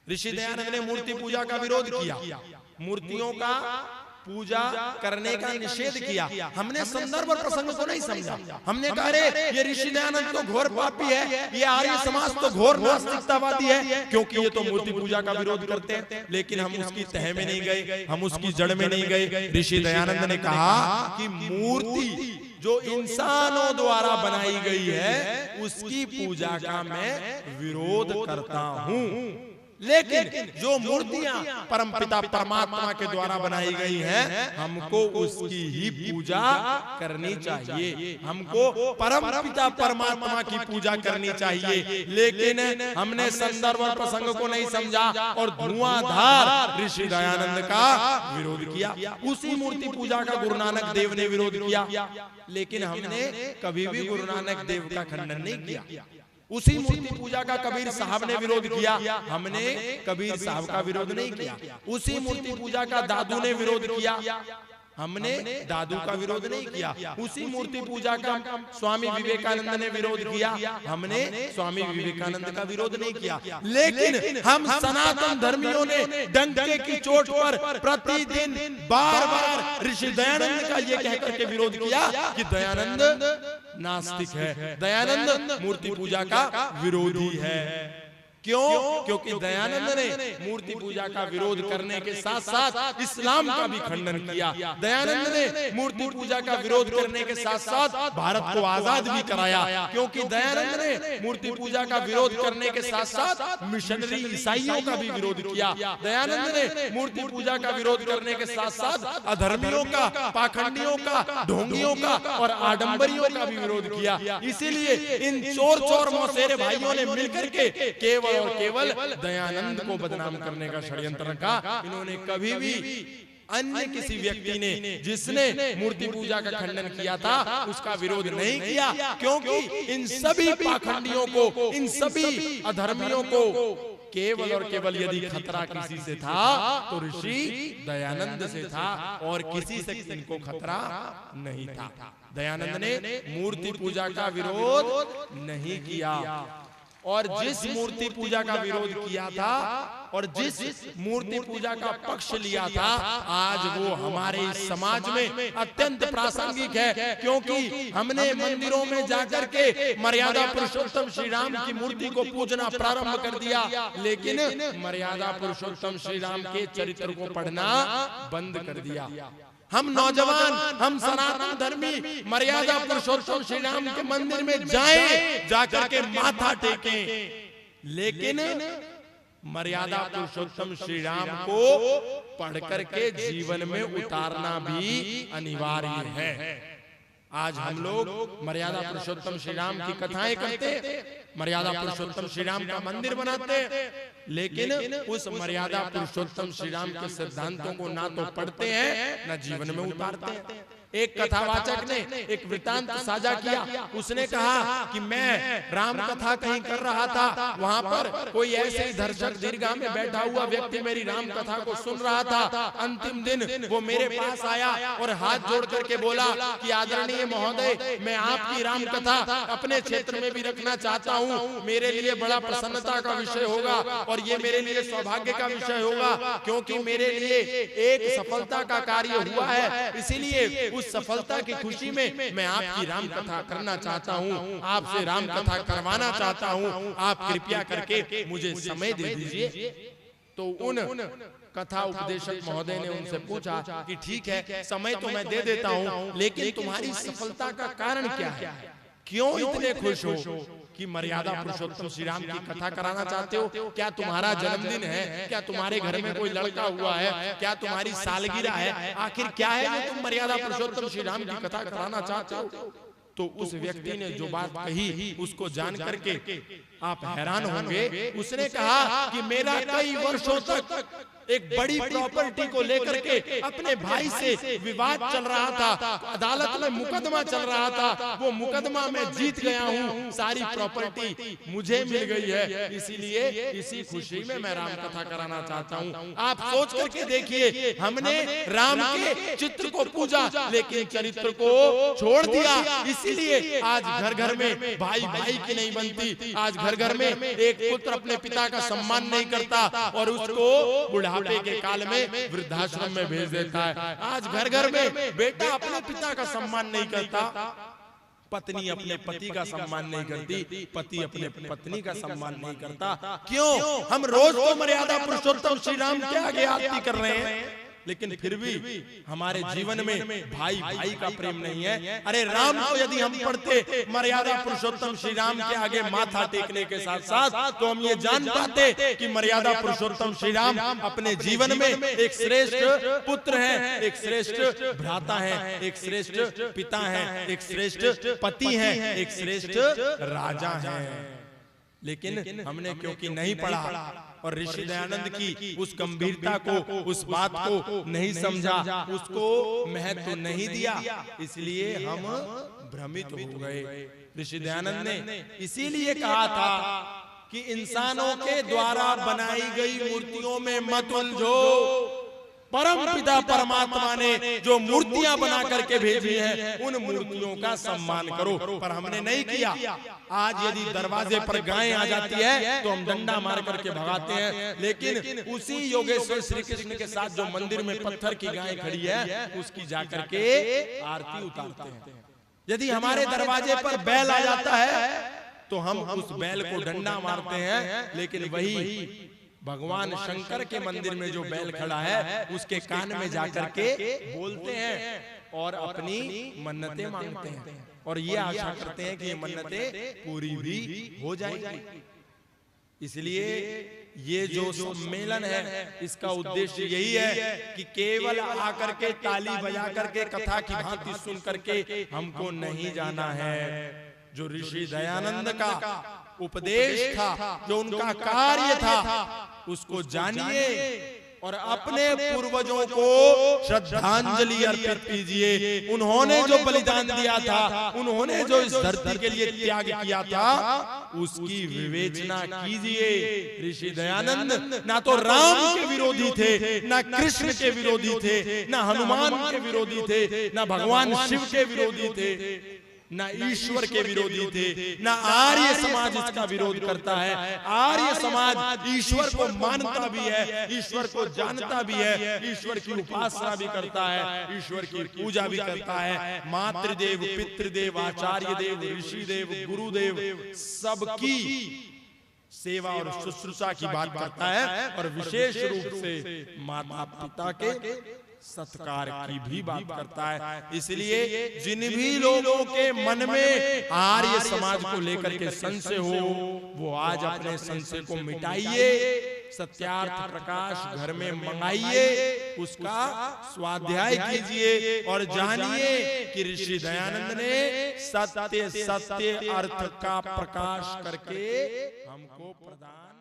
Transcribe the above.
ऋषि दयानंद ने मूर्ति पूजा का विरोध किया, मूर्तियों का पूजा करने का निषेध किया। हमने संदर्भ और प्रसंग को नहीं समझा। हमने कहा अरे ये ऋषि दयानंद तो घोर पापी है, ये आर्य समाज तो घोर नास्तिकतावादी है, क्योंकि ये तो मूर्ति पूजा का विरोध करते हैं। लेकिन हम उसकी तह में नहीं गए, हम उसकी जड़ में नहीं गए। ऋषि दयानंद ने कहा कि मूर्ति जो इंसानों द्वारा बनाई गई है उसकी पूजा का मैं विरोध करता हूं, लेकिन जो मूर्तियां परमपिता परमात्मा के द्वारा बनाई गई हैं हमको उसकी ही पूजा करनी चाहिए, हमको परमपिता परमात्मा की पूजा करनी चाहिए। लेकिन हमने संदर्भ और प्रसंग को नहीं समझा और धुआंधार ऋषि दयानंद का विरोध किया। उसी मूर्ति पूजा का गुरु नानक देव ने विरोध किया, लेकिन हमने कभी भी गुरु नानक देव का खंडन नहीं किया। उसी मूर्ति पूजा का कबीर साहब ने विरोध किया, हमने कबीर साहब का विरोध नहीं किया। उसी मूर्ति पूजा का दादू ने विरोध किया, हमने दादू का विरोध नहीं किया। उसी मूर्ति पूजा का स्वामी विवेकानंद ने विरोध किया, हमने स्वामी विवेकानंद का विरोध नहीं किया। लेकिन हम सनातन धर्मियों ने डंके की चोट पर प्रतिदिन बार बार ऋषि दयानंद का ये कहकर के विरोध किया कि दयानंद नास्तिक है, दयानंद मूर्ति पूजा का विरोधी है। क्यों? क्योंकि दयानंद ने मूर्ति पूजा का विरोध करने के साथ साथ इस्लाम का भी खंडन किया। दयानंद ने मूर्ति पूजा का विरोध करने के साथ साथ भारत को आजाद भी कराया, क्योंकि दयानंद ने मूर्ति पूजा का विरोध करने के साथ साथ मिशनरी ईसाइयों का भी विरोध किया। दयानंद ने मूर्ति पूजा का विरोध करने के साथ साथ अधर्मियों का, पाखंडियों का, ढोंगियों का और आडंबरियों का भी विरोध किया। इसीलिए इन चोर चोर मौसेरे भाइयों ने मिलकर के केवल और केवल दयानंद को बदनाम करने का षड्यंत्र रखा। इन्होंने कभी भी अन्य किसी व्यक्ति ने जिसने मूर्ति पूजा का खंडन किया था उसका विरोध नहीं किया, क्योंकि इन सभी पाखंडियों को, इन सभी अधर्मियों को केवल और केवल यदि खतरा किसी से था तो ऋषि दयानंद से था और किसी से इनको खतरा नहीं था। दयानंद ने मूर्ति पूजा का विरोध नहीं किया, और जिस मूर्ति पूजा का विरोध किया था और जिस मूर्ति पूजा का पक्ष लिया था आज वो हमारे समाज में अत्यंत प्रासंगिक है, क्योंकि हमने मंदिरों में जाकर के मर्यादा पुरुषोत्तम श्री राम की मूर्ति को पूजना प्रारंभ कर दिया, लेकिन मर्यादा पुरुषोत्तम श्री राम के चरित्र को पढ़ना बंद कर दिया। हम नौजवान, हम सनातन धर्मी मर्यादा पुरुषोत्तम श्री राम के मंदिर में जाएं, जाकर के माथा टेकें, लेकिन मर्यादा पुरुषोत्तम श्री राम को पढ़ करके जीवन में उतारना भी अनिवार्य है। आज हम लोग मर्यादा पुरुषोत्तम श्री राम की कथाएं करते, मर्यादा पुरुषोत्तम श्री राम का मंदिर बनाते, लेकिन उस मर्यादा पुरुषोत्तम श्री राम के सिद्धांतों को ना तो पढ़ते हैं ना जीवन में उतारते हैं। एक कथावाचक ने एक वृतांत साझा किया, उसने कहा कि मैं राम कथा कहीं कर रहा था, वहां पर कोई ऐसे ही दर्शक दीर्घा में बैठा हुआ व्यक्ति मेरी राम कथा को सुन रहा था। अंतिम दिन वो मेरे पास आया और हाथ जोड़ करके बोला कि आदरणीय महोदय, मैं आपकी राम कथा अपने क्षेत्र में भी रखना चाहता हूँ, मेरे लिए बड़ा प्रसन्नता का विषय होगा और ये मेरे लिए सौभाग्य का विषय होगा, क्योंकि मेरे लिए एक सफलता का कार्य हुआ है, इसीलिए उस सफलता की खुशी में मैं आपकी राम कथा करना चाहता हूँ, आपसे राम कथा करवाना चाहता हूँ, आप कृपया करके मुझे समय दे दीजिए। तो उन कथा उपदेशक महोदय ने उनसे पूछा कि ठीक है, समय तो मैं दे देता हूँ, लेकिन तुम्हारी सफलता का कारण क्या है? क्यों इतने खुश हो कि मर्यादा पुरुषोत्तम श्री राम की कथा कराना चाहते हो? क्या तुम्हारा जन्मदिन है? क्या तुम्हारे घर में कोई लड़का हुआ है? क्या तुम्हारी सालगिरह है? आखिर क्या है जो तुम मर्यादा पुरुषोत्तम श्री राम की कथा कराना चाहते हो? तो उस व्यक्ति ने जो बात कही उसको जान करके आप हैरान होंगे। उसने कहा कि मेरा कई वर्षों तक एक बड़ी प्रॉपर्टी को लेकर के अपने भाई से विवाद चल रहा था, अदालत में मुकदमा चल रहा था, वो मुकदमा में जीत गया हूँ, सारी प्रॉपर्टी मुझे मिल गई है, इसीलिए इसी खुशी में मैं राम कथा कराना चाहता हूँ। आप सोच करके देखिए, हमने राम के चित्र को पूजा लेकिन चरित्र को छोड़ दिया, इसीलिए आज घर घर में भाई भाई की नहीं बनती, आज घर घर में एक पुत्र अपने पिता का सम्मान नहीं करता और उसको बुढ़ापे के काल में वृद्धाश्रम में भेज देता है। आज घर घर में बेटा अपने पिता का सम्मान नहीं करता, पत्नी अपने पति का सम्मान नहीं करती, पति अपने पत्नी का सम्मान नहीं करता। क्यों? हम रोज तो मर्यादा पुरुषोत्तम श्री राम के आगे आरती कर रहे हैं, लेकिन फिर भी हमारे जीवन में भाई भाई का प्रेम नहीं है। अरे राम को यदि हम पढ़ते मर्यादा पुरुषोत्तम श्री राम के आगे माथा टेकने के साथ साथ, तो हम ये जान पाते कि मर्यादा पुरुषोत्तम श्री राम अपने जीवन में एक श्रेष्ठ पुत्र हैं, एक श्रेष्ठ भ्राता हैं, एक श्रेष्ठ पिता हैं, एक श्रेष्ठ पति हैं, एक श्रेष्ठ राजा हैं। लेकिन हमने क्योंकि नहीं पढ़ा और ऋषि दयानंद की उस गंभीरता को, उस बात को नहीं समझा, उसको महत्व नहीं दिया, इसलिए हम भ्रमित हो गए। ऋषि दयानंद ने इसीलिए कहा था कि इंसानों के द्वारा बनाई गई मूर्तियों में मत उलझो, परम पिता परमात्मा ने जो मूर्तियां बना करके भेजी हैं, उन मूर्तियों का सम्मान करो, पर हमने नहीं किया। आज यदि दरवाजे पर गायें आ जाती है तो हम डंडा मार करके भगाते हैं, लेकिन उसी योगेश्वर श्री कृष्ण के साथ जो मंदिर में पत्थर की गाय खड़ी है, उसकी जाकर के आरती उतारते हैं। यदि हमारे दरवाजे पर बैल आ जाता है तो हम उस बैल को डंडा मारते हैं, लेकिन वही भगवान शंकर के मंदिर में जो बैल खड़ा है उसके कान में जाकर के बोलते हैं और अपनी मन्नतें मांगते हैं, और ये आशा करते हैं कि ये मन्नतें पूरी भी हो जाएंगी। इसलिए ये जो सम्मेलन है, इसका उद्देश्य यही है कि केवल आकर के ताली बजा करके कथा की भांति सुन करके हमको नहीं जाना है। जो ऋषि दयानंद का उपदेश था, जो उनका कार्य था, उसको जानिए और अपने पूर्वजों को श्रद्धांजलि अर्पित कीजिए। उन्होंने जो बलिदान दिया था, उन्होंने जो इस धरती के लिए त्याग किया था, उसकी विवेचना कीजिए। ऋषि दयानंद ना तो राम के विरोधी थे, ना कृष्ण के विरोधी थे, ना हनुमान के विरोधी थे, ना भगवान शिव के विरोधी थे, ना ईश्वर के विरोधी थे, ना आर्य समाज इसका विरोध करता है। आर्य समाज ईश्वर को मानता भी है, ईश्वर को जानता भी है, ईश्वर की उपासना भी करता है, ईश्वर की पूजा भी करता है। मातृदेव, पितृदेव, आचार्य देव, ऋषि देव, गुरुदेव, सबकी सेवा और शुश्रूषा की बात करता है, और विशेष रूप से माता पिता के सत्कार की भी बात करता है। इसलिए जिन भी लोगों के मन में आर्य समाज को लेकर के संशय हो, वो आज अपने संशय को मिटाइए, सत्यार्थ प्रकाश घर में मंगाइए, उसका स्वाध्याय कीजिए और जानिए कि ऋषि दयानंद ने सत्य सत्य अर्थ का प्रकाश करके हमको प्रदान